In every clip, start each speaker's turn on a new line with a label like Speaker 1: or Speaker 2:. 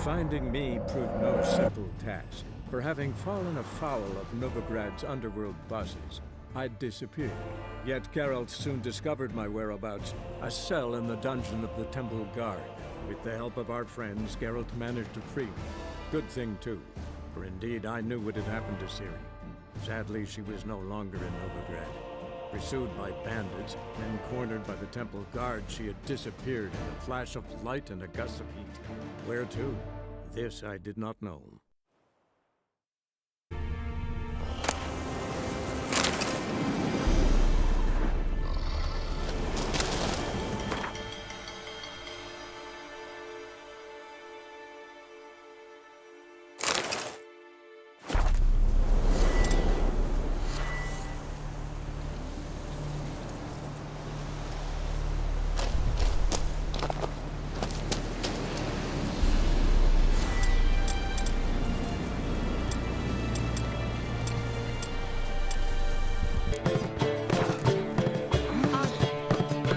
Speaker 1: Finding me proved no simple task, for having fallen afoul of Novigrad's underworld bosses, I'd disappeared. Yet Geralt soon discovered my whereabouts, a cell in the dungeon of the Temple Guard. With the help of our friends, Geralt managed to free me. Good thing too, for indeed I knew what had happened to Ciri. Sadly, she was no longer in Novigrad. Pursued by bandits, then cornered by the Temple Guard, she had disappeared in a flash of light and a gust of heat. Where to? This I did not know.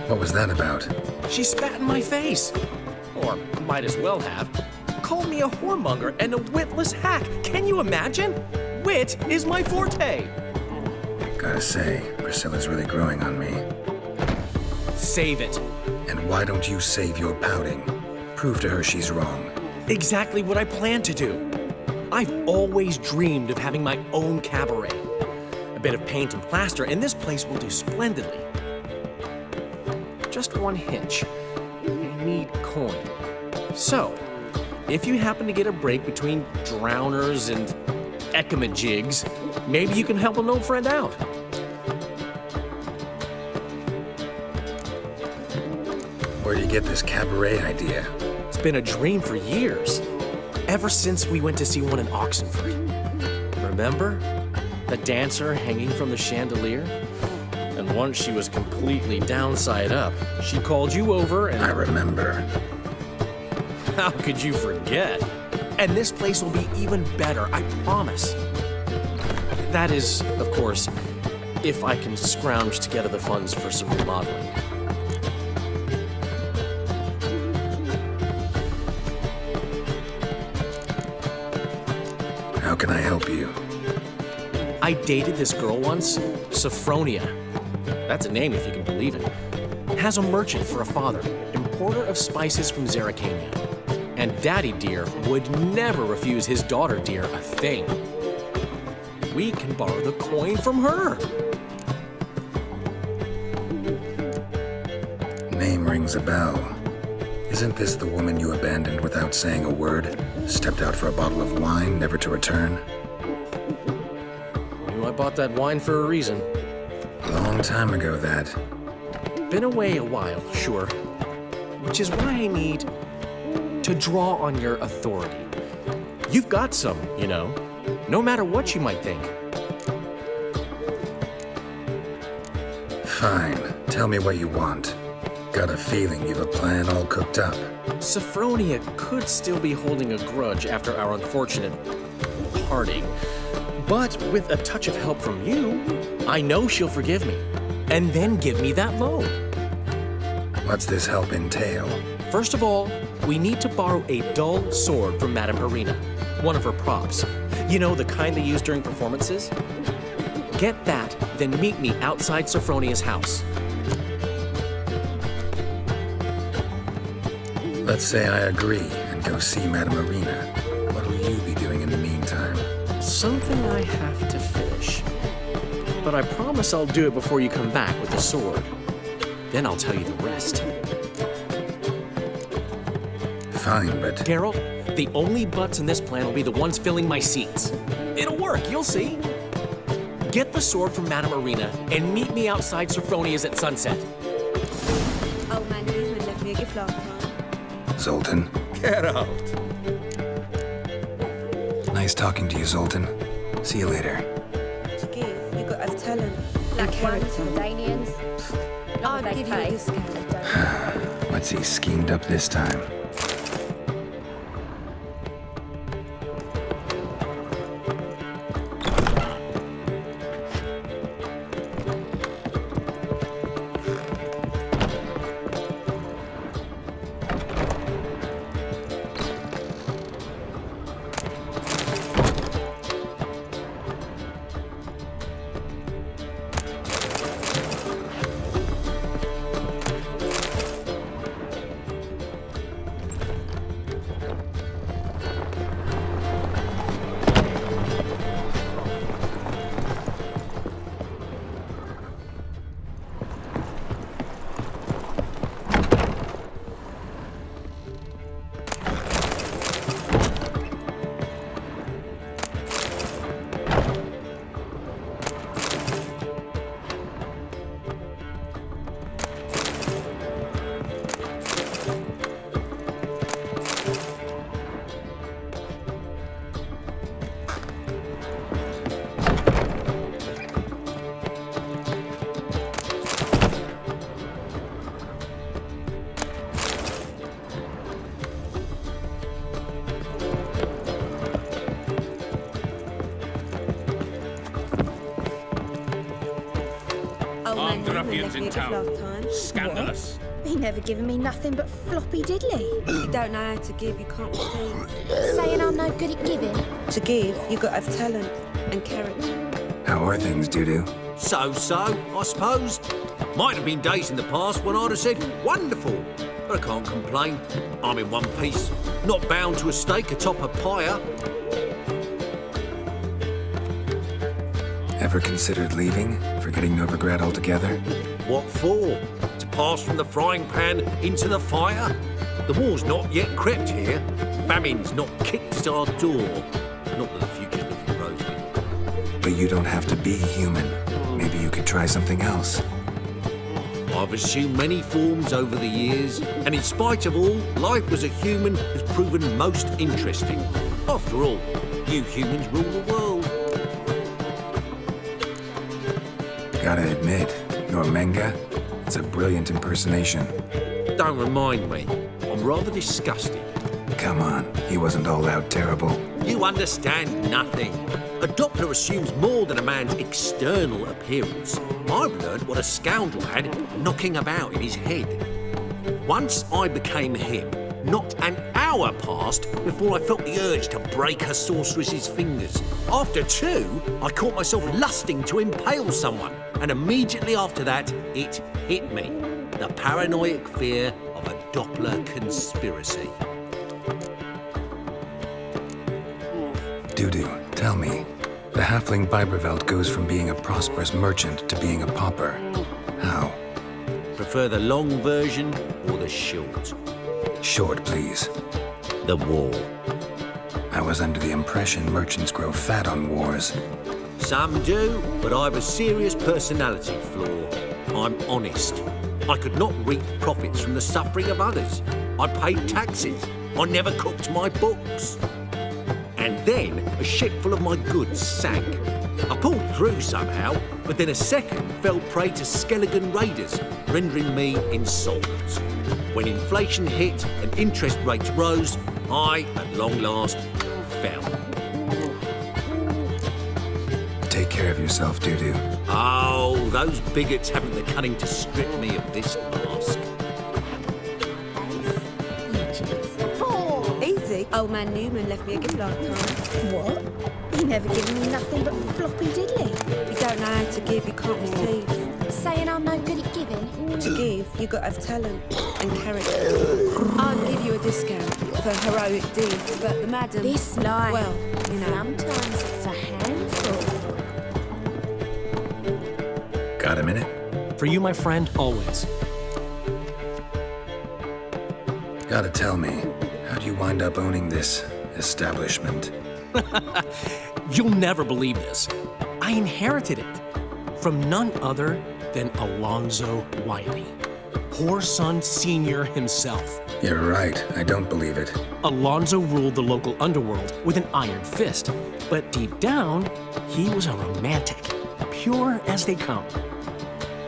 Speaker 2: What was that about?
Speaker 3: She spat in my face. Or might as well have. Called me a whoremonger and a witless hack. Can you imagine? Wit is my forte.
Speaker 2: Gotta say, Priscilla's really growing on me.
Speaker 3: Save it.
Speaker 2: And why don't you save your pouting? Prove to her she's wrong.
Speaker 3: Exactly what I plan to do. I've always dreamed of having my own cabaret. A bit of paint and plaster, and this place will do splendidly. Just one hitch. I need coin. So, if you happen to get a break between drowners and ecamajigs, maybe you can help an old friend out.
Speaker 2: Where'd you get this cabaret idea?
Speaker 3: It's been a dream for years. Ever since we went to see one in Oxenford. Remember? The dancer hanging from the chandelier? And once she was completely downside up, she called you over and...
Speaker 2: I remember.
Speaker 3: How could you forget? And this place will be even better, I promise. That is, of course, if I can scrounge together the funds for some remodeling.
Speaker 2: How can I help you?
Speaker 3: I dated this girl once, Sophronia. That's a name if you can believe it. Has a merchant for a father, importer of spices from Zerrikania. And Daddy Dear would never refuse his daughter Dear a thing. We can borrow the coin from her.
Speaker 2: Name rings a bell. Isn't this the woman you abandoned without saying a word? Stepped out for a bottle of wine, never to return?
Speaker 3: I bought that wine for a reason.
Speaker 2: Long time ago, that.
Speaker 3: Been away a while, sure. Which is why I need to draw on your authority. You've got some, you know, no matter what you might think.
Speaker 2: Fine. Tell me what you want. Got a feeling you've a plan all cooked up.
Speaker 3: Sophronia could still be holding a grudge after our unfortunate parting. But with a touch of help from you, I know she'll forgive me. And then give me that loan.
Speaker 2: What's this help entail?
Speaker 3: First of all, we need to borrow a dull sword from Madame Irina, one of her props. You know, the kind they use during performances? Get that, then meet me outside Sophronia's house.
Speaker 2: Let's say I agree and go see Madame Irina. What will you be doing in the meantime?
Speaker 3: Something I have to finish. But I promise I'll do it before you come back with the sword. Then I'll tell you the rest.
Speaker 2: Fine, but...
Speaker 3: Geralt, the only butts in this plan will be the ones filling my seats. It'll work, you'll see. Get the sword from Madame Irina and meet me outside Sophronia's at sunset.
Speaker 4: Oh, mein Leben, der Pflegeflaute.
Speaker 2: Zoltan?
Speaker 5: Get out.
Speaker 2: Nice talking to you, Zoltan. See you later.
Speaker 4: To give, you got a talent.
Speaker 6: Black
Speaker 4: and
Speaker 6: ones,
Speaker 4: character.
Speaker 6: Danians.
Speaker 4: I'll give you a discount.
Speaker 2: What's he schemed up this time?
Speaker 4: Newman
Speaker 5: ruffians
Speaker 4: left me
Speaker 5: in
Speaker 4: a gift
Speaker 5: town.
Speaker 4: last time.
Speaker 5: Scandalous.
Speaker 4: He never given me nothing but floppy diddly. You don't know how to give, you can't receive. Saying I'm no good at giving? To give, you got to have talent and character.
Speaker 2: How are things, Doo-Doo?
Speaker 6: So-so, I suppose. Might have been days in the past when I'd have said, wonderful. But I can't complain. I'm in one piece. Not bound to a stake atop a pyre.
Speaker 2: Ever considered leaving? Forgetting Novigrad altogether?
Speaker 6: What for? To pass from the frying pan into the fire? The war's not yet crept here. Famine's not kicked at our door. Not that the future's looking rosy.
Speaker 2: But you don't have to be human. Maybe you could try something else.
Speaker 6: I've assumed many forms over the years, and in spite of all, life as a human has proven most interesting. After all, you humans rule the world.
Speaker 2: Gotta admit, your Menga, it's a brilliant impersonation.
Speaker 6: Don't remind me. I'm rather disgusted.
Speaker 2: Come on, he wasn't all out terrible.
Speaker 6: You understand nothing. A Doppler assumes more than a man's external appearance. I've learned what a scoundrel had knocking about in his head. Once I became him, not an hour passed before I felt the urge to break a sorceress's fingers. After 2, I caught myself lusting to impale someone, and immediately after that, it hit me. The paranoid fear of a Doppler conspiracy.
Speaker 2: Doo-Doo, tell me, the halfling Biberveld goes from being a prosperous merchant to being a pauper. How?
Speaker 6: Prefer the long version or the short?
Speaker 2: Short, please.
Speaker 6: The war.
Speaker 2: I was under the impression merchants grow fat on wars.
Speaker 6: Some do, but I've a serious personality flaw. I'm honest. I could not reap profits from the suffering of others. I paid taxes. I never cooked my books. And then a ship full of my goods sank. I pulled through somehow, but then a second fell prey to Skelligan raiders, rendering me insolvent. When inflation hit and interest rates rose, I, at long last, fell.
Speaker 2: Take care of yourself, Doo-Doo.
Speaker 6: Oh, those bigots haven't the cunning to strip me of this mask.
Speaker 4: Easy. Old man Newman left me a gift last time. What? He never given me nothing but floppy diddly. You don't know how to give, you can't receive. Saying I'm no good at giving? To give, you got to have talent and character. I'll give you a discount for heroic deeds, but the madam... This lie. Well, you know. Sometimes it's a handful.
Speaker 2: Got a minute?
Speaker 3: For you, my friend, always.
Speaker 2: Gotta tell me, how'd you wind up owning this establishment?
Speaker 3: You'll never believe this. I inherited it from none other than Alonzo Wiley, Whoreson Sr. himself.
Speaker 2: You're right, I don't believe it.
Speaker 3: Alonzo ruled the local underworld with an iron fist, but deep down, he was a romantic, pure as they come.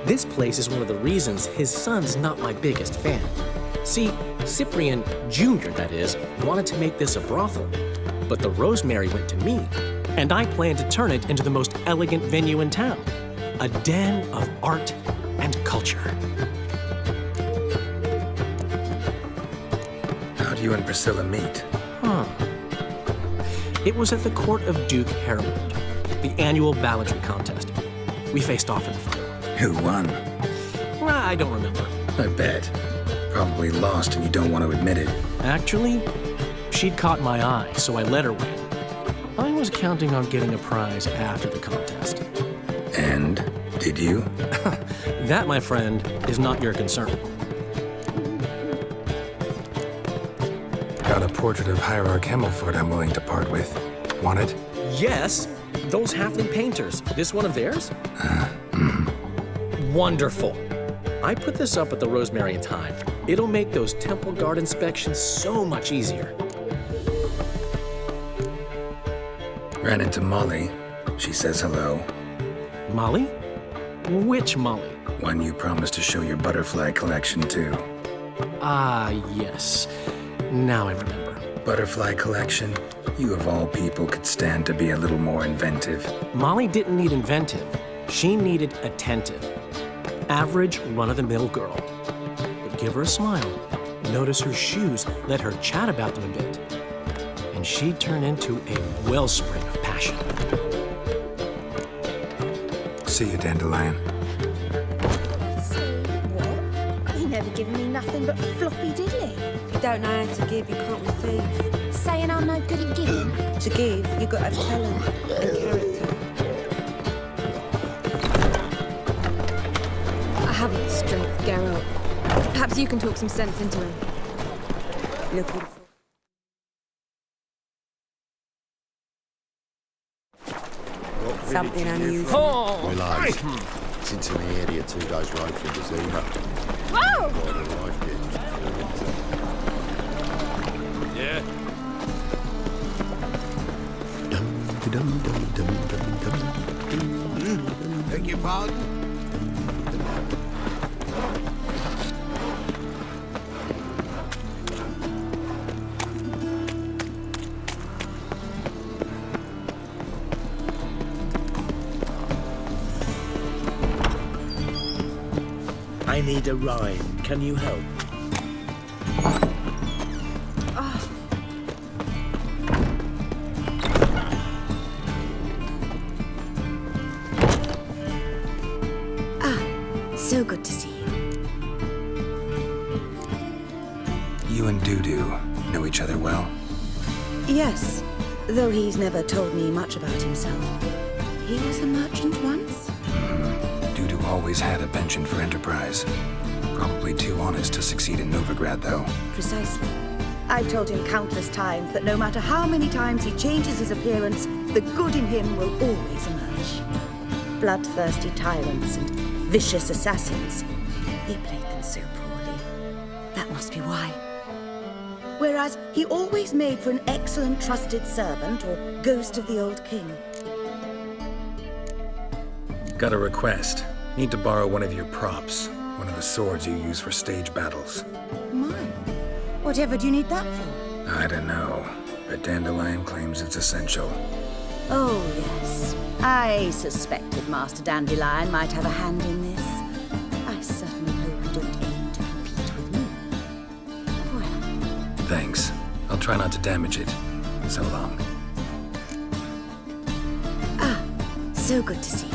Speaker 3: This place is one of the reasons his son's not my biggest fan. See, Cyprian Jr., that is, wanted to make this a brothel, but the Rosemary went to me, and I planned to turn it into the most elegant venue in town, a den of art and culture.
Speaker 2: How'd you and Priscilla meet?
Speaker 3: It was at the court of Duke Harold, the annual balladry contest. We faced off in the final.
Speaker 2: Who won?
Speaker 3: I don't remember.
Speaker 2: I bet. Probably lost and you don't want to admit it.
Speaker 3: Actually, she'd caught my eye, so I let her win. I was counting on getting a prize after the contest.
Speaker 2: And? Did you?
Speaker 3: That, my friend, is not your concern.
Speaker 2: Got a portrait of Hierarch Himmelford I'm willing to part with. Want it?
Speaker 3: Yes, those halfling painters. This one of theirs? Wonderful. I put this up at the Rosemary in time. It'll make those temple guard inspections so much easier.
Speaker 2: Ran into Molly. She says hello.
Speaker 3: Molly? Which Molly?
Speaker 2: One you promised to show your butterfly collection to.
Speaker 3: Ah, yes. Now I remember.
Speaker 2: Butterfly collection? You of all people could stand to be a little more inventive.
Speaker 3: Molly didn't need inventive. She needed attentive. average, run-of-the-mill girl. But give her a smile, notice her shoes, let her chat about them a bit, and she'd turn into a wellspring of passion.
Speaker 2: See you, Dandelion.
Speaker 4: See what? He never given me nothing but floppy diddly. If you don't know how to give, you can't receive. Saying I'm no good at giving? To give, you got to have talent and character.
Speaker 5: I haven't the strength, Geralt. Perhaps you can talk some sense into him.
Speaker 4: Looking for... Something unusual.
Speaker 7: My lads, since in the area 2 days road from the Zima.
Speaker 5: Whoa!
Speaker 6: Yeah.
Speaker 7: Beg your pardon?
Speaker 6: I need a ride. Can you help?
Speaker 4: So good to see you.
Speaker 2: You and Dudu know each other well?
Speaker 4: Yes, though he's never told me much about himself. He was a merchant once?
Speaker 2: Dudu always had a penchant for enterprise. Probably too honest to succeed in Novigrad, though.
Speaker 4: Precisely. I've told him countless times that no matter how many times he changes his appearance, the good in him will always emerge. Bloodthirsty tyrants and vicious assassins. He played them so poorly. That must be why. Whereas he always made for an excellent trusted servant or ghost of the old king.
Speaker 2: Got a request. Need to borrow one of your props. One of the swords you use for stage battles.
Speaker 4: Mine? Whatever do you need that for?
Speaker 2: I don't know, but Dandelion claims it's essential.
Speaker 4: Oh, yes. I suspected Master Dandelion might have a hand in this. I certainly hope you don't aim to compete with me. Voilà.
Speaker 2: Thanks. I'll try not to damage it. So long.
Speaker 4: So good to see you.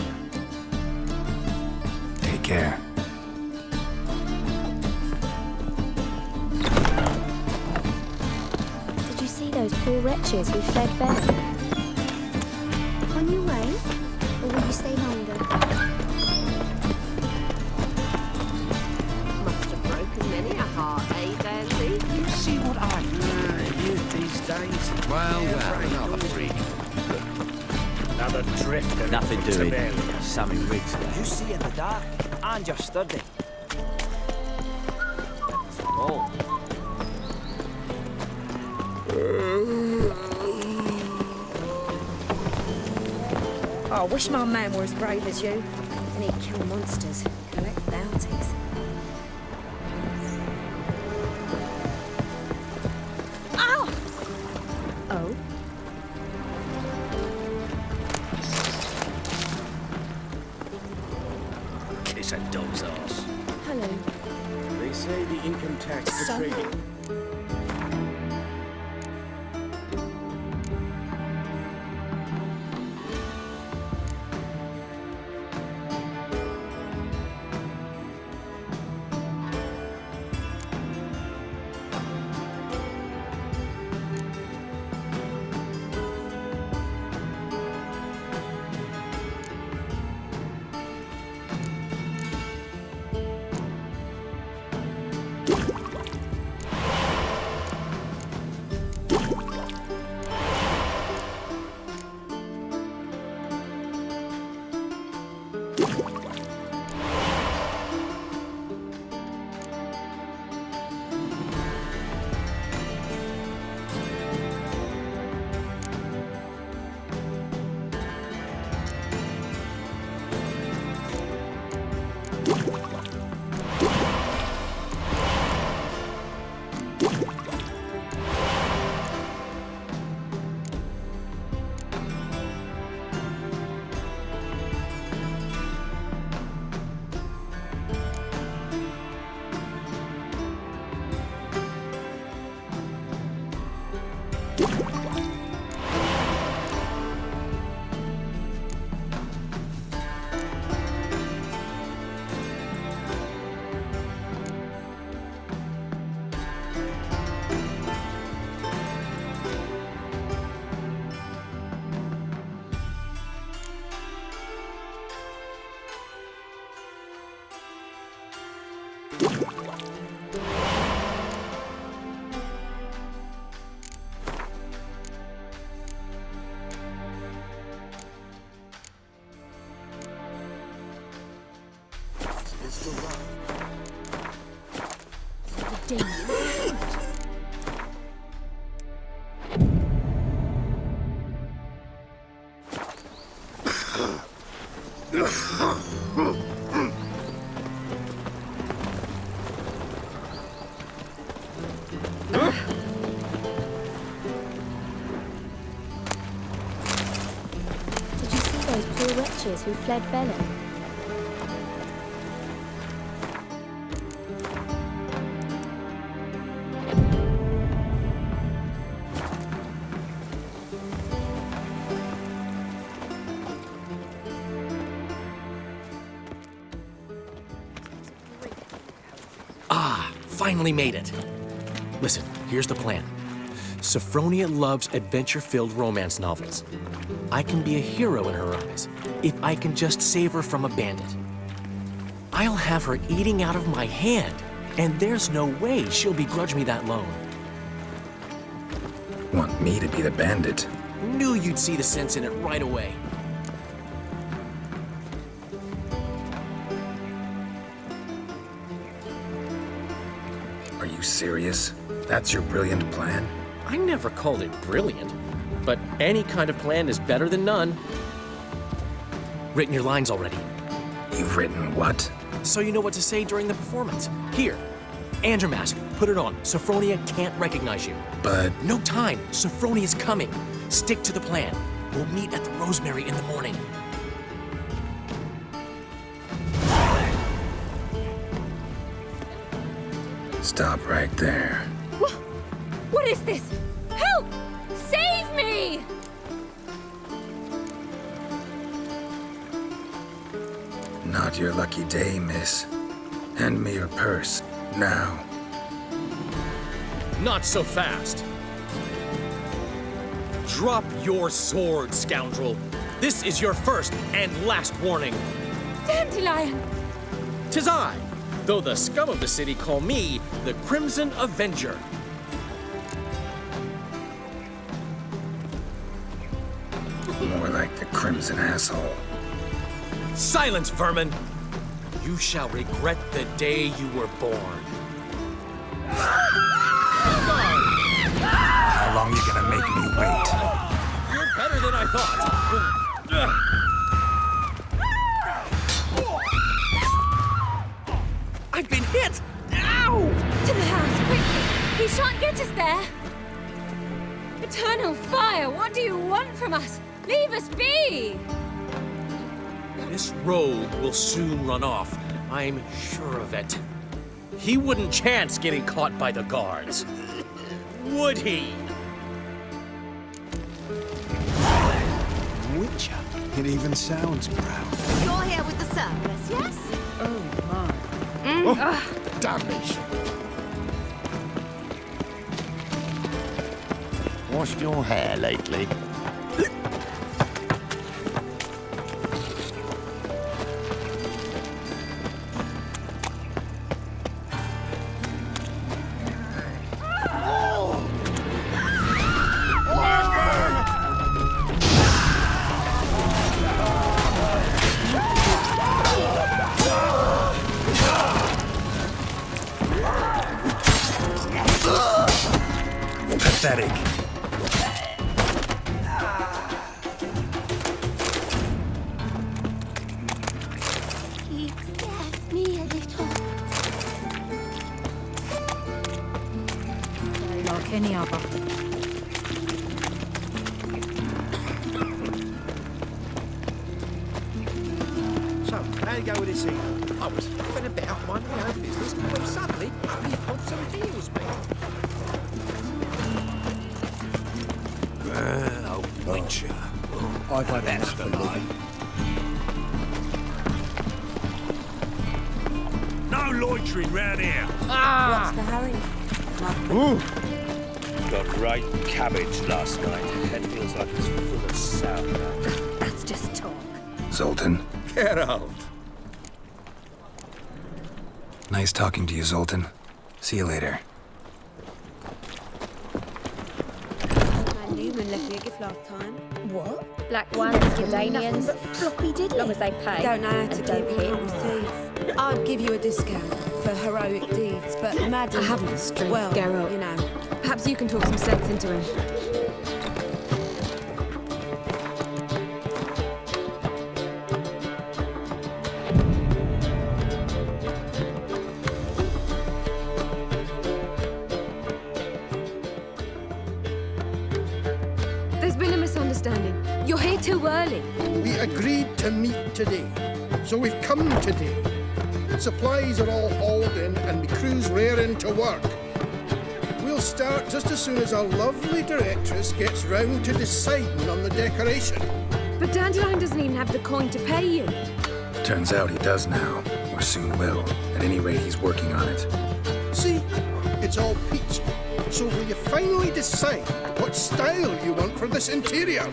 Speaker 2: Take care.
Speaker 5: Did you see those poor wretches who fled there?
Speaker 4: On your way?
Speaker 5: Or will you stay longer?
Speaker 8: Must have broken many a heart, eh, Dandy?
Speaker 6: You see what I hear these days?
Speaker 7: Well, another three.
Speaker 6: Another drifter.
Speaker 9: Nothing doing.
Speaker 6: Tiberia.
Speaker 9: Something rigs there.
Speaker 10: You see in the dark, and you're sturdy.
Speaker 9: Oh.
Speaker 4: I wish my man were as brave as you. And he'd kill monsters, collect bounties. Ow! Oh?
Speaker 6: Kiss a dog's ass.
Speaker 5: Hello.
Speaker 6: They say the income tax for trading.
Speaker 5: Damn.
Speaker 9: Did you see those poor wretches who fled Velen?
Speaker 3: Finally made it. Listen, here's the plan. Sophronia loves adventure-filled romance novels. I can be a hero in her eyes if I can just save her from a bandit. I'll have her eating out of my hand, and there's no way she'll begrudge me that loan.
Speaker 2: Want me to be the bandit?
Speaker 3: Knew you'd see the sense in it right away.
Speaker 2: Are you serious? That's your brilliant plan?
Speaker 3: I never called it brilliant, but any kind of plan is better than none. Written your lines already.
Speaker 2: You've written what?
Speaker 3: So you know what to say during the performance. Here, and your mask. Put it on. Sophronia can't recognize you.
Speaker 2: But...
Speaker 3: No time. Sophronia's coming. Stick to the plan. We'll meet at the Rosemary in the morning.
Speaker 2: Stop right there.
Speaker 5: What is this? Help! Save me!
Speaker 2: Not your lucky day, miss. Hand me your purse, now.
Speaker 3: Not so fast. Drop your sword, scoundrel. This is your first and last warning.
Speaker 5: Dandelion!
Speaker 3: 'Tis I, though the scum of the city call me the Crimson Avenger.
Speaker 2: More like the Crimson Asshole.
Speaker 3: Silence, vermin! You shall regret the day you were born.
Speaker 2: How long you gonna make me wait?
Speaker 3: You're better than I thought. I've been hit! Ow!
Speaker 5: To the house, quickly! He shan't get us there! Eternal fire, what do you want from us? Leave us be!
Speaker 3: This rogue will soon run off. I'm sure of it. He wouldn't chance getting caught by the guards. Would he?
Speaker 11: Witcher. It even sounds proud.
Speaker 8: You're here with the circus, yes?
Speaker 11: Oh, my. Damnation.
Speaker 7: Washed your hair lately?
Speaker 2: Pathetic.
Speaker 4: Please spare me a little.
Speaker 9: Like any other.
Speaker 6: So, how you go with this evening? I was faffing about minding my own business when suddenly he pulled some heels, mate.
Speaker 11: Oh, Witcher. I've had enough for living.
Speaker 12: No loitering round here.
Speaker 4: What's the hurry?
Speaker 12: Got great cabbage last night. Head feels like it's full of sauerkraut.
Speaker 4: That's just talk.
Speaker 2: Zoltan.
Speaker 12: Get out.
Speaker 2: Nice talking to you, Zoltan. See you later.
Speaker 4: My Lumen left me a gift last time.
Speaker 9: What? Black ones, Jordanians,
Speaker 4: Floppy diddly.
Speaker 9: long as they pay.
Speaker 4: Don't know how to
Speaker 9: and don't
Speaker 4: give
Speaker 9: hit.
Speaker 4: you receive. I'd give you a discount. for heroic deeds, but Madam...
Speaker 5: I haven't the strength,
Speaker 4: well,
Speaker 5: Geralt.
Speaker 4: you know.
Speaker 5: Perhaps you can talk some sense into him. There's been a misunderstanding. You're here too early.
Speaker 13: We agreed to meet today, so we've come today. Supplies are all hauled in and the crew's raring to work. We'll start just as soon as our lovely directress gets round to deciding on the decoration.
Speaker 5: But Dandelion doesn't even have the coin to pay you.
Speaker 2: Turns out he does now, or soon will. At any rate, he's working on it.
Speaker 13: See, it's all peachy. So will you finally decide what style you want for this interior?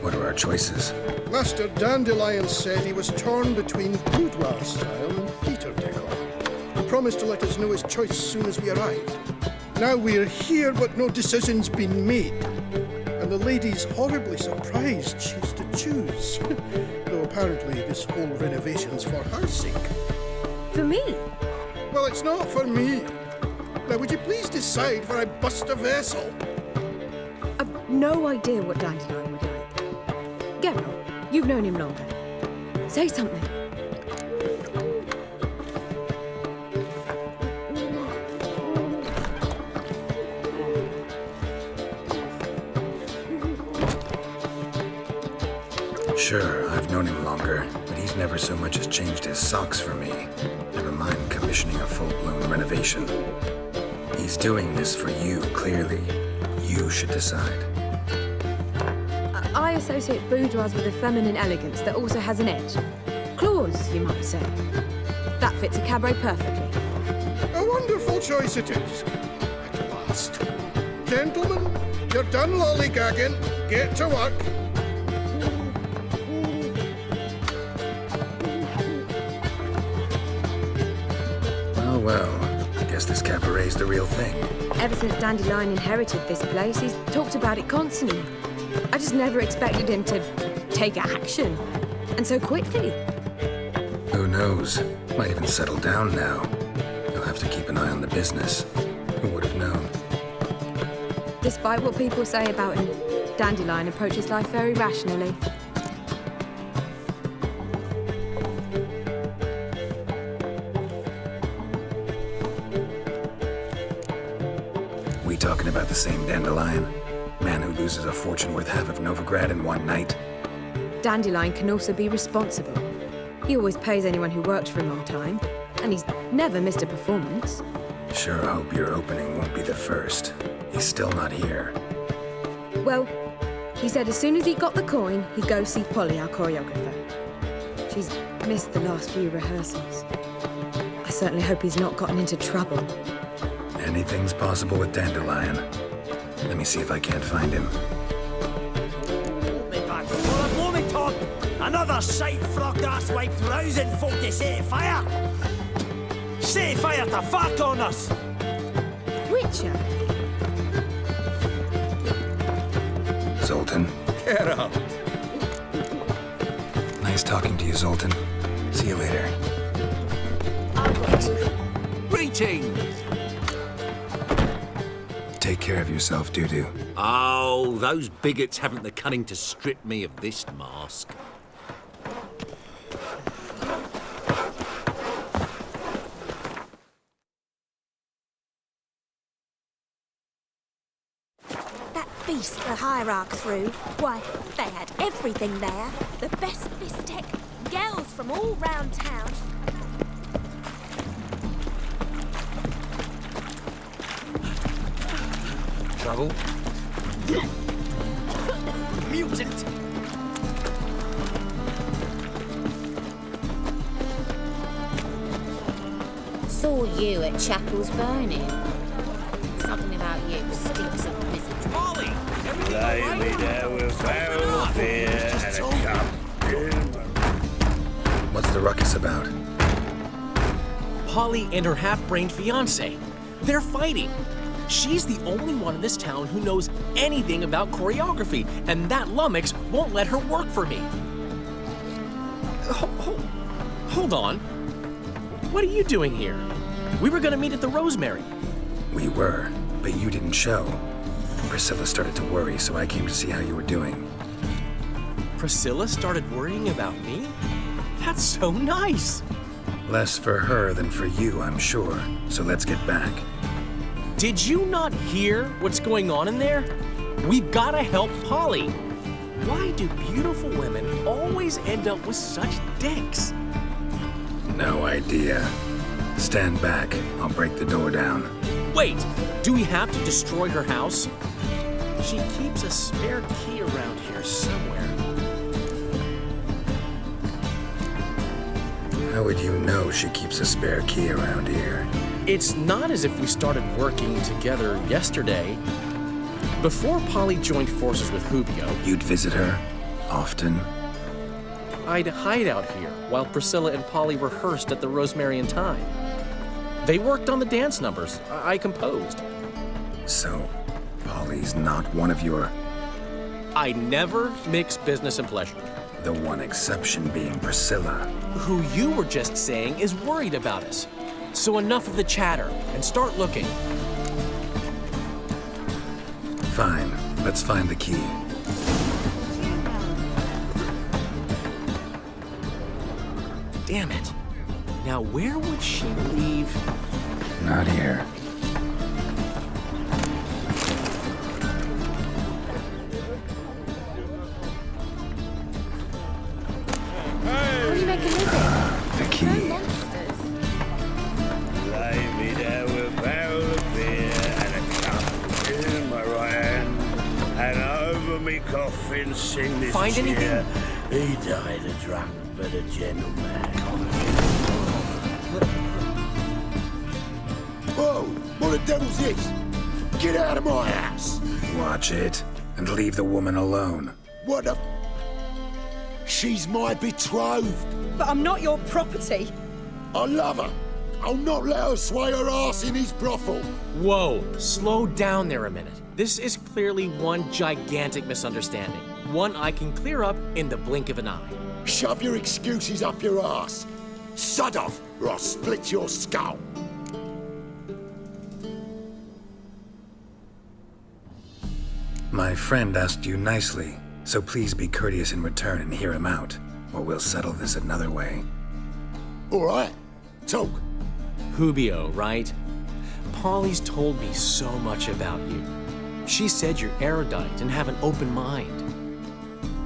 Speaker 2: What are our choices?
Speaker 13: Master Dandelion said he was torn between boudoir style and theatre decor. He promised to let us know his choice as soon as we arrived. Now we're here, but no decision's been made. And the lady's horribly surprised she's to choose. Though apparently this whole renovation's for her sake.
Speaker 5: For me?
Speaker 13: Well, it's not for me. Now, would you please decide for I bust a vessel?
Speaker 5: I've no idea what Dandelion would like. Geralt, you've known him longer. Say something.
Speaker 2: Sure, I've known him longer, but he's never so much as changed his socks for me. Never mind commissioning a full-blown renovation. He's doing this for you, clearly. You should decide.
Speaker 5: I associate boudoirs with a feminine elegance that also has an edge. Claws, you might say. That fits a cabaret perfectly.
Speaker 13: A wonderful choice it is. At last. Gentlemen, you're done lollygagging. Get to work.
Speaker 2: Well, I guess this cabaret's the real thing.
Speaker 5: Ever since Dandelion inherited this place, he's talked about it constantly. I just never expected him to take action. And so quickly.
Speaker 2: Who knows? Might even settle down now. He'll have to keep an eye on the business. Who would have known?
Speaker 5: Despite what people say about him, Dandelion approaches life very rationally.
Speaker 2: We talking about the same Dandelion? Man who loses a fortune worth half of Novigrad in one night?
Speaker 5: Dandelion can also be responsible. He always pays anyone who works for a long time, and he's never missed a performance.
Speaker 2: Sure hope your opening won't be the first. He's still not here.
Speaker 5: Well, he said as soon as he got the coin, he'd go see Polly, our choreographer. She's missed the last few rehearsals. I certainly hope he's not gotten into trouble.
Speaker 2: Anything's possible with Dandelion. Let me see if I can't find him.
Speaker 10: Another sight-frocked asswipe rousing folk to set fire! Set fire to far corners!
Speaker 5: Witcher?
Speaker 2: Zoltan.
Speaker 12: Get up!
Speaker 2: Nice talking to you, Zoltan. See you later.
Speaker 6: Greetings!
Speaker 2: Take care of yourself, Dudu.
Speaker 6: Oh, those bigots haven't the cunning to strip me of this mask.
Speaker 8: That feast the hierarch threw, why, they had everything there. The best bistec, girls from all round town.
Speaker 6: Trouble?
Speaker 10: Mutant!
Speaker 9: Saw you at Chapel's Burning. Something about you stinks of visage.
Speaker 10: Molly! Everything
Speaker 12: Lay
Speaker 10: all
Speaker 12: me
Speaker 10: right?
Speaker 12: there with foul beer and a cup.
Speaker 2: What's the ruckus about?
Speaker 3: Polly and her half-brained fiancé. They're fighting. She's the only one in this town who knows anything about choreography, and that lummox won't let her work for me. Hold on. What are you doing here? We were gonna meet at the Rosemary.
Speaker 2: We were, but you didn't show. Priscilla started to worry, so I came to see how you were doing.
Speaker 3: Priscilla started worrying about me? That's so nice.
Speaker 2: Less for her than for you, I'm sure. So let's get back.
Speaker 3: Did you not hear what's going on in there? We've gotta help Polly. Why do beautiful women always end up with such dicks?
Speaker 2: No idea. Stand back. I'll break the door down.
Speaker 3: Wait, do we have to destroy her house? She keeps a spare key around here somewhere.
Speaker 2: How would you know she keeps a spare key around here?
Speaker 3: It's not as if we started working together yesterday. Before Polly joined forces with Hubio,
Speaker 2: You'd visit her? Often?
Speaker 3: I'd hide out here while Priscilla and Polly rehearsed at the Rosemary and Thyme. They worked on the dance numbers I composed.
Speaker 2: So, Polly's not one of your...
Speaker 3: I never mix business and pleasure.
Speaker 2: The one exception being Priscilla.
Speaker 3: Who you were just saying is worried about us. So enough of the chatter and start looking.
Speaker 2: Fine. Let's find the key.
Speaker 3: Damn it. Now where would she leave?
Speaker 2: Not here.
Speaker 5: How do you make a living?
Speaker 2: The key.
Speaker 12: Lay me there with a barrel of beer and a cup in my right hand, and over me coffin sing this
Speaker 3: Find
Speaker 12: cheer.
Speaker 3: anything?
Speaker 12: He died a drunk but a gentleman.
Speaker 7: Whoa! What the devil's this? Get out of my house!
Speaker 2: Watch it, and leave the woman alone.
Speaker 7: What the... She's my betrothed.
Speaker 5: But I'm not your property.
Speaker 7: I love her. I'll not let her sway her ass in his brothel.
Speaker 3: Whoa, slow down there a minute. This is clearly one gigantic misunderstanding. One I can clear up in the blink of an eye.
Speaker 7: Shove your excuses up your ass. Sod off, or I'll split your skull.
Speaker 2: My friend asked you nicely, so please be courteous in return and hear him out, or we'll settle this another way.
Speaker 7: All right, talk.
Speaker 3: Hubio, right? Polly's told me so much about you. She said you're erudite and have an open mind.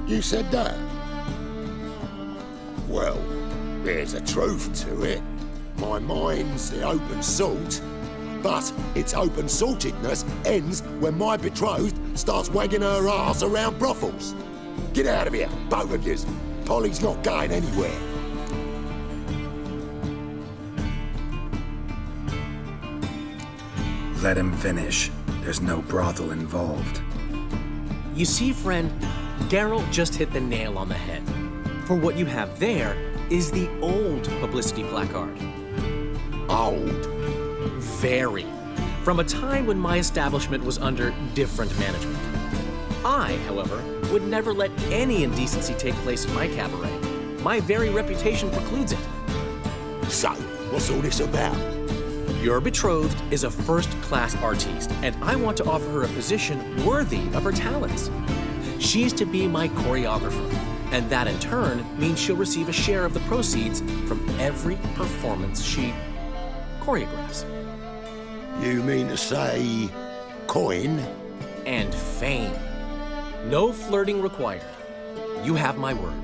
Speaker 7: You said that? Well, there's a truth to it. My mind's the open salt, but its open saltedness ends when my betrothed starts wagging her ass around brothels. Get out of here, both of yous. Polly's not going anywhere.
Speaker 2: Let him finish. There's no brothel involved.
Speaker 3: You see, friend, Geralt just hit the nail on the head. For what you have there is the old publicity placard.
Speaker 7: Old?
Speaker 3: Very. From a time when my establishment was under different management. I, however, would never let any indecency take place in my cabaret. My very reputation precludes it.
Speaker 7: So, what's all this about?
Speaker 3: Your betrothed is a first-class artiste, and I want to offer her a position worthy of her talents. She's to be my choreographer, and that in turn means she'll receive a share of the proceeds from every performance she choreographs.
Speaker 7: You mean to say... coin?
Speaker 3: And fame. No flirting required. You have my word.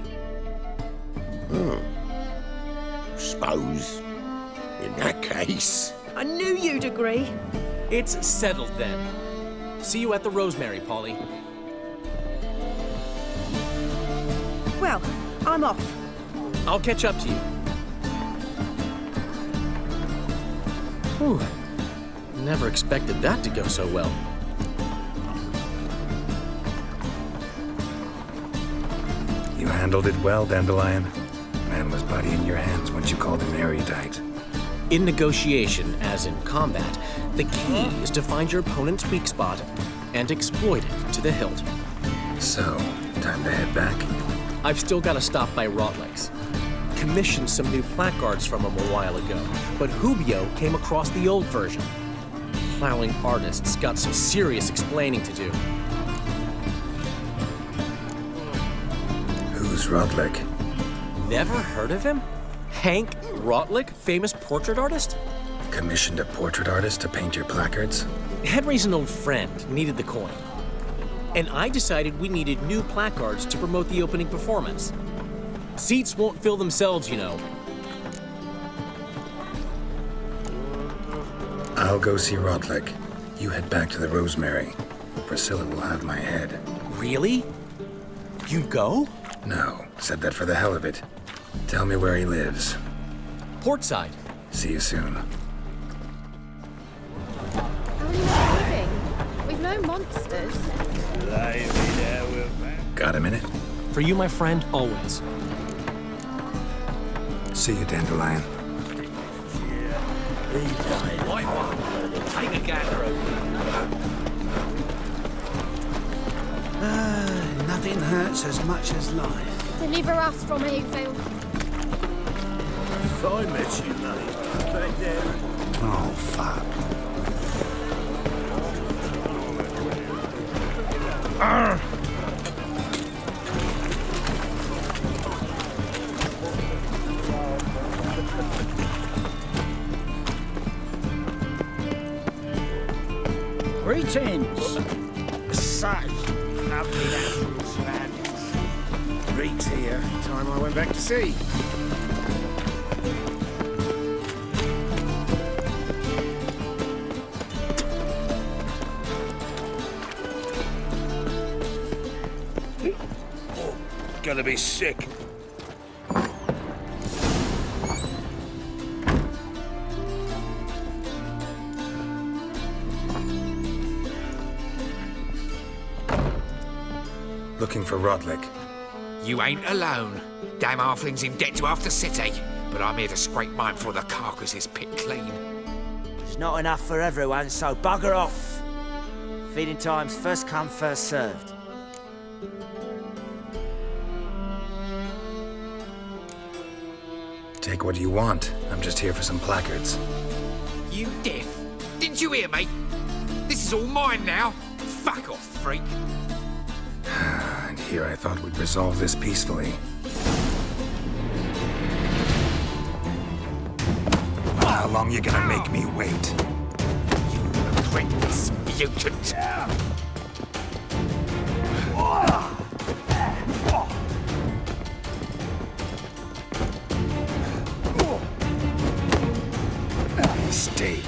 Speaker 7: Suppose, in that case...
Speaker 5: I knew you'd agree.
Speaker 3: It's settled then. See you at the Rosemary, Polly.
Speaker 5: Well, I'm off.
Speaker 3: I'll catch up to you. Whew. Never expected that to go so well.
Speaker 2: You handled it well, Dandelion. Man was body in your hands once you called him erudite.
Speaker 3: In negotiation, as in combat, the key is to find your opponent's weak spot and exploit it to the hilt.
Speaker 2: So, Time to head back?
Speaker 3: I've still got to stop by Rotlick's. Commissioned some new placards from him a while ago, but Hubio came across the old version. Plowing artists got some serious explaining to do.
Speaker 2: Who's Rotlick?
Speaker 3: Never heard of him? Hank Rotlick, famous portrait artist?
Speaker 2: Commissioned a portrait artist to paint your placards?
Speaker 3: Henry's an old friend, needed the coin. And I decided we needed new placards to promote the opening performance. Seats won't fill themselves, you know.
Speaker 2: I'll go see Rotlick. You head back to the Rosemary. Priscilla will have my head.
Speaker 3: Really? You go?
Speaker 2: No, said that for the hell of it. Tell me where he lives.
Speaker 3: Portside.
Speaker 2: See you soon.
Speaker 5: How are you not living? We've no monsters.
Speaker 2: Got a minute?
Speaker 3: For you, my friend, always.
Speaker 2: See you, Dandelion.
Speaker 6: White one. Take a gander over.
Speaker 11: Nothing hurts as much as life.
Speaker 5: Deliver us from Evil.
Speaker 12: If I met you, mate, back there.
Speaker 11: Oh, fuck.
Speaker 10: Greetings. Such lovely natural surroundings.
Speaker 11: Reek's here. Time I went back to sea.
Speaker 12: Gonna be sick.
Speaker 2: Looking for Rotlick.
Speaker 14: You ain't alone. Damn halfling's in debt to half the city. But I'm here to scrape mine before the carcass is picked clean.
Speaker 10: There's not enough for everyone, so bugger off. Feeding time's first come, first served.
Speaker 2: Take what you want. I'm just here for some placards.
Speaker 14: You deaf? Didn't you hear me? This is all mine now. Fuck off, freak.
Speaker 2: And here I thought we'd resolve this peacefully. How long you gonna make me wait?
Speaker 14: You regret this, mutant.
Speaker 2: Mistake.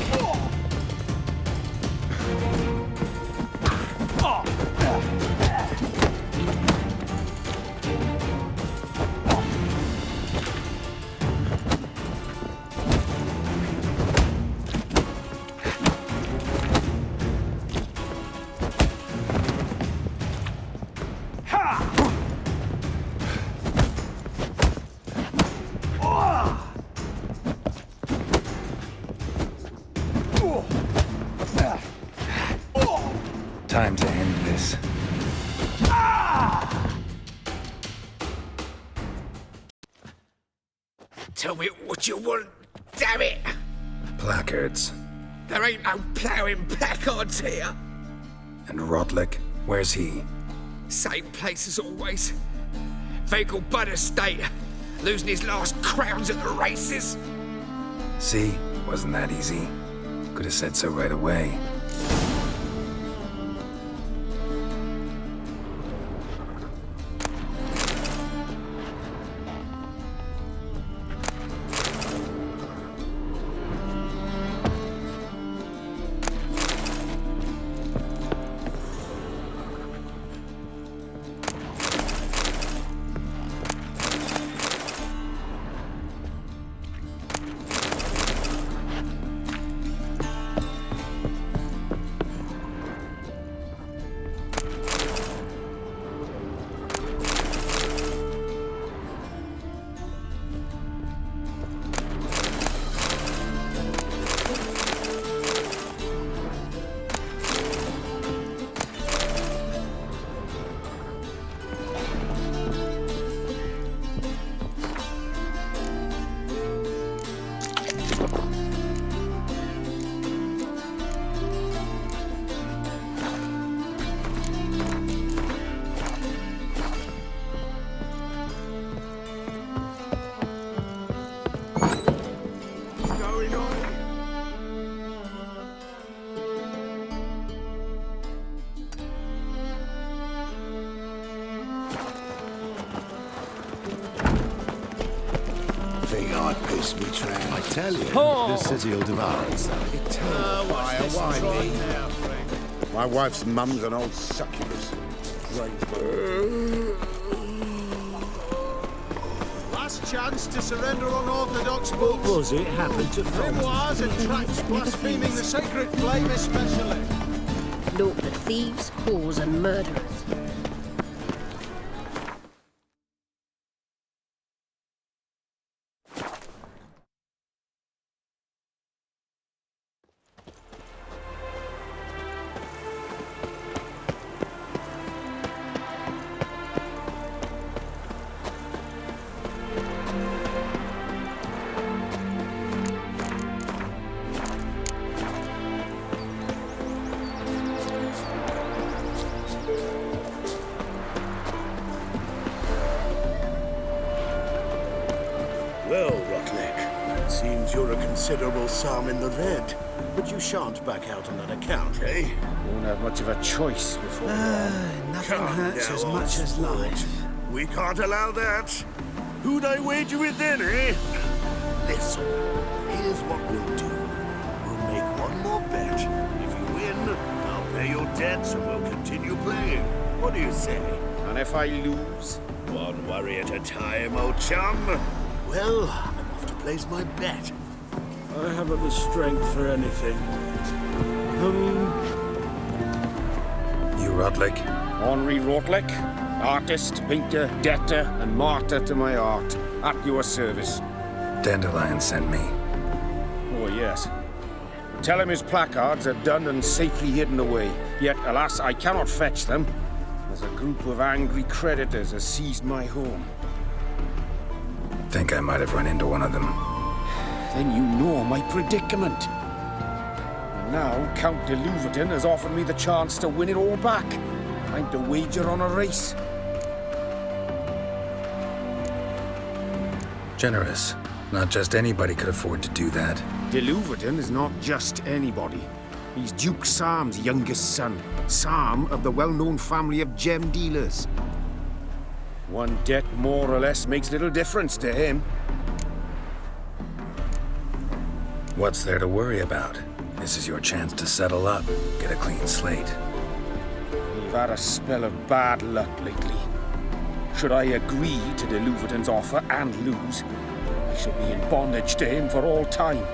Speaker 2: Time to end this.
Speaker 14: Tell me what you want, damn it!
Speaker 2: Placards.
Speaker 14: There ain't no ploughing placards here.
Speaker 2: And Rotlick, where's he?
Speaker 14: Same place as always. Vehicle Bud Estate. Losing his last crowns at the races.
Speaker 2: See? Wasn't that easy? Could have said so right away.
Speaker 11: must be trained.
Speaker 15: I tell you,
Speaker 11: Oh.
Speaker 15: this city will devour itself.
Speaker 11: Eternal fire, why me? My wife's mum's an old succubus.
Speaker 10: Last chance to surrender unorthodox
Speaker 6: What
Speaker 10: books.
Speaker 6: was it happened to
Speaker 10: Memoirs and tracts blaspheming the sacred flame especially.
Speaker 16: Naught but thieves, whores, and murderers.
Speaker 12: Well, Rotlick, it seems you're a considerable sum in the red, but you shan't back out on that account, eh?
Speaker 11: Won't have much of a choice before
Speaker 12: Nothing
Speaker 11: hurts as much as life.
Speaker 12: We can't allow that. Who'd I wager with then, eh? Listen, here's what we'll do. We'll make one more bet. If you win, I'll pay your debts and we'll continue playing. What do you say?
Speaker 11: And if I lose?
Speaker 12: One worry at a time, old chum. Well, I'm off to place my bet. I haven't the strength for anything.
Speaker 2: You Rotlick?
Speaker 11: Henri Rotlick, artist, painter, debtor, and martyr to my art, at your service.
Speaker 2: Dandelion sent me.
Speaker 11: Oh, yes. Tell him his placards are done and safely hidden away. Yet, alas, I cannot fetch them, as a group of angry creditors has seized my home.
Speaker 2: Think I might have run into one of them.
Speaker 11: Then you know my predicament. And now Count de Louverton has offered me the chance to win it all back. Time to wager on a race.
Speaker 2: Generous. Not just anybody could afford to do that.
Speaker 11: De Louverton is not just anybody. He's Duke Sam's youngest son. Sam of the well-known family of gem dealers. One debt more or less makes little difference to him.
Speaker 2: What's there to worry about? This is your chance to settle up, get a clean slate.
Speaker 11: We've had a spell of bad luck lately. Should I agree to de Louverton's offer and lose, I shall be in bondage to him for all time.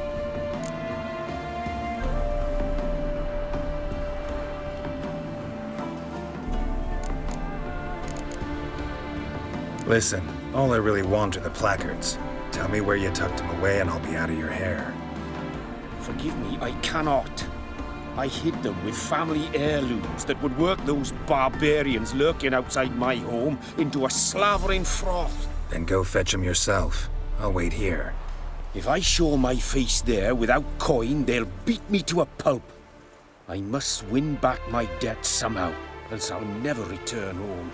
Speaker 2: Listen, all I really want are the placards. Tell me where you tucked them away and I'll be out of your hair.
Speaker 11: Forgive me, I cannot. I hid them with family heirlooms that would work those barbarians lurking outside my home into a slavering froth.
Speaker 2: Then go fetch them yourself. I'll wait here.
Speaker 11: If I show my face there without coin, they'll beat me to a pulp. I must win back my debt somehow, else I'll never return home.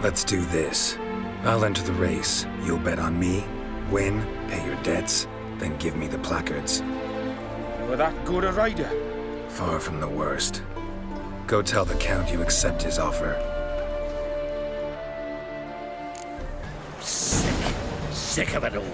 Speaker 2: Let's do this. I'll enter the race. You'll bet on me, win, pay your debts, then give me the placards.
Speaker 11: You were that good a rider?
Speaker 2: Far from the worst. Go tell the Count you accept his offer.
Speaker 12: Sick of it all.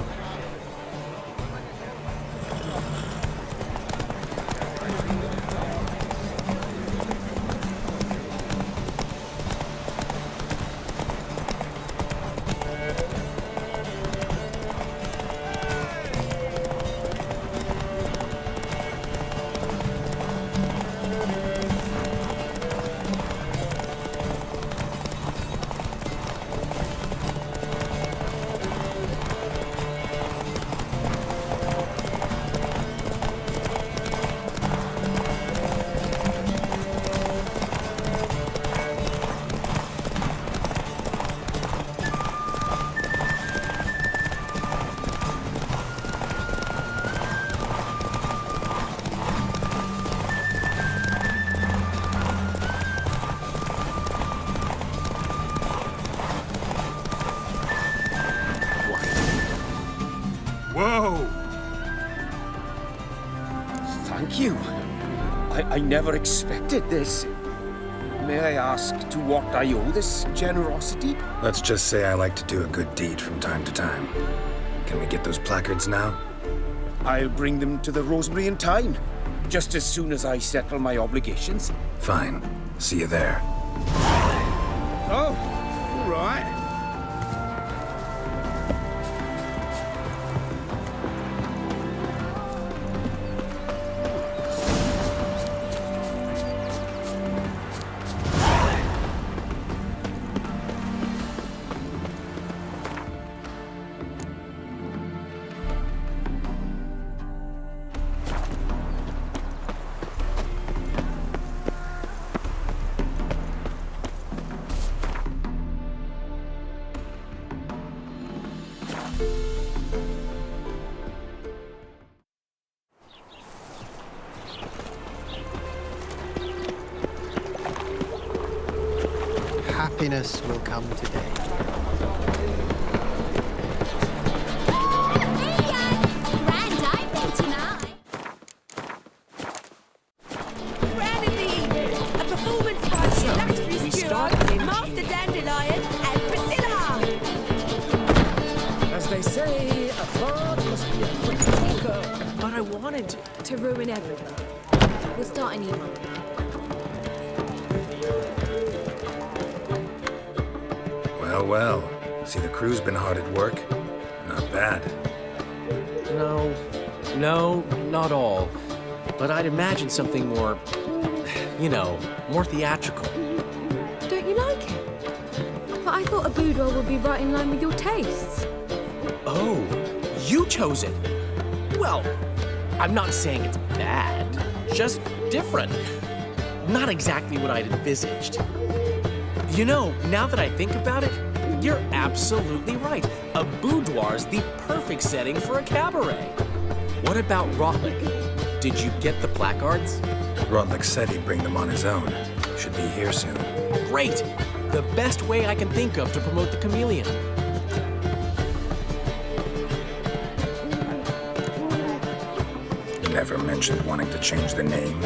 Speaker 11: Whoa! Thank you. I never expected this. May I ask to what I owe this generosity?
Speaker 2: Let's just say I like to do a good deed from time to time. Can we get those placards now?
Speaker 11: I'll bring them to the Rosemary in time, just as soon as I settle my obligations.
Speaker 2: Fine. See you there.
Speaker 11: Oh, all right.
Speaker 15: Happiness will come today.
Speaker 8: Grand opening tonight. Granny, a performance by the illustrious duo, Master Dandelion and Priscilla.
Speaker 3: As they say, a bard must be a quick thinker. But I wanted
Speaker 5: To ruin everything.
Speaker 9: We'll start an email.
Speaker 2: Well. See, the crew's been hard at work. Not bad.
Speaker 3: No, not all. But I'd imagine something more, more theatrical.
Speaker 5: Don't you like it? But I thought a boudoir would be right in line with your tastes.
Speaker 3: Oh, you chose it. Well, I'm not saying it's bad, just different. Not exactly what I'd envisaged. Now that I think about it, you're absolutely right. A boudoir's the perfect setting for a cabaret. What about Rotlick? Did you get the placards?
Speaker 2: Rotlick said he'd bring them on his own. Should be here soon.
Speaker 3: Great! The best way I can think of to promote the chameleon.
Speaker 2: Never mentioned wanting to change the name.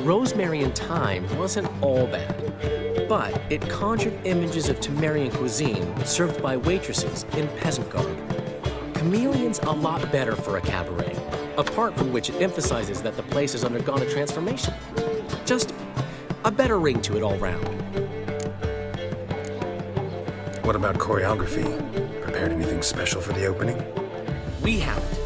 Speaker 3: Rosemary in Time wasn't all bad, but it conjured images of Temerian cuisine served by waitresses in peasant garb. Chameleon's a lot better for a cabaret, apart from which it emphasizes that the place has undergone a transformation. Just a better ring to it all round.
Speaker 2: What about choreography? Prepared anything special for the opening?
Speaker 3: We haven't,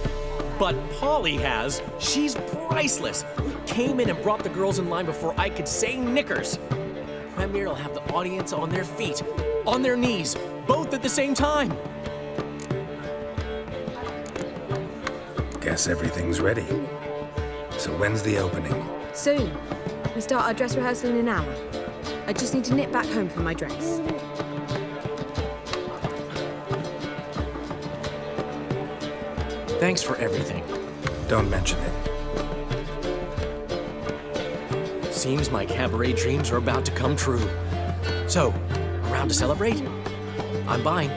Speaker 3: but Polly has. She's priceless. Came in and brought the girls in line before I could say knickers. Premiere will have the audience on their feet, on their knees, both at the same time.
Speaker 2: Guess everything's ready. So when's the opening?
Speaker 5: Soon. We start our dress rehearsal in an hour. I just need to nip back home for my dress.
Speaker 3: Thanks for everything.
Speaker 2: Don't mention it.
Speaker 3: Seems my cabaret dreams are about to come true. So, around to celebrate? I'm buying.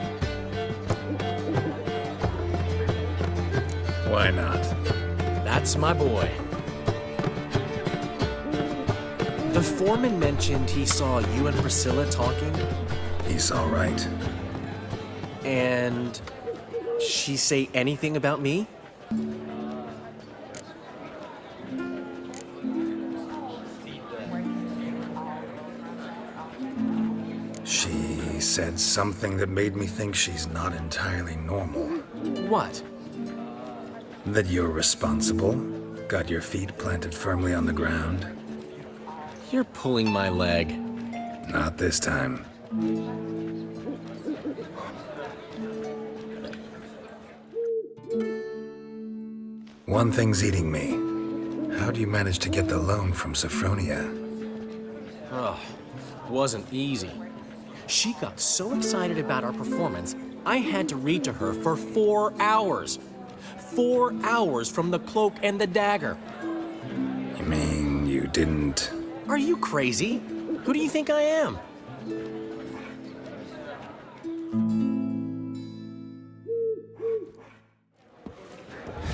Speaker 2: Why not?
Speaker 3: That's my boy. The foreman mentioned he saw you and Priscilla talking.
Speaker 2: He's all right.
Speaker 3: And she say anything about me?
Speaker 2: She said something that made me think she's not entirely normal.
Speaker 3: What?
Speaker 2: That you're responsible, got your feet planted firmly on the ground.
Speaker 3: You're pulling my leg.
Speaker 2: Not this time. One thing's eating me. How do you manage to get the loan from Sophronia?
Speaker 3: Oh, wasn't easy. She got so excited about our performance, I had to read to her for 4 hours. 4 hours from the Cloak and the Dagger.
Speaker 2: You mean you didn't...
Speaker 3: Are you crazy? Who do you think I am?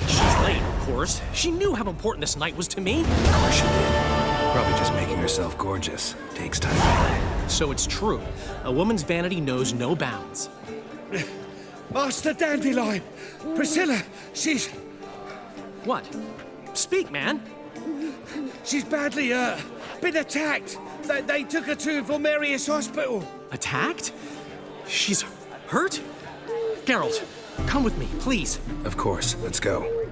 Speaker 3: She's late, of course. She knew how important this night was to me.
Speaker 2: Of course she did. Probably just making herself gorgeous. Takes time.
Speaker 3: So it's true. A woman's vanity knows no bounds.
Speaker 10: Master Dandelion! Priscilla, she's...
Speaker 3: What? Speak, man.
Speaker 10: She's badly, been attacked. They took her to Vulmerius Hospital.
Speaker 3: Attacked? She's hurt? Geralt, come with me, please.
Speaker 2: Of course. Let's go.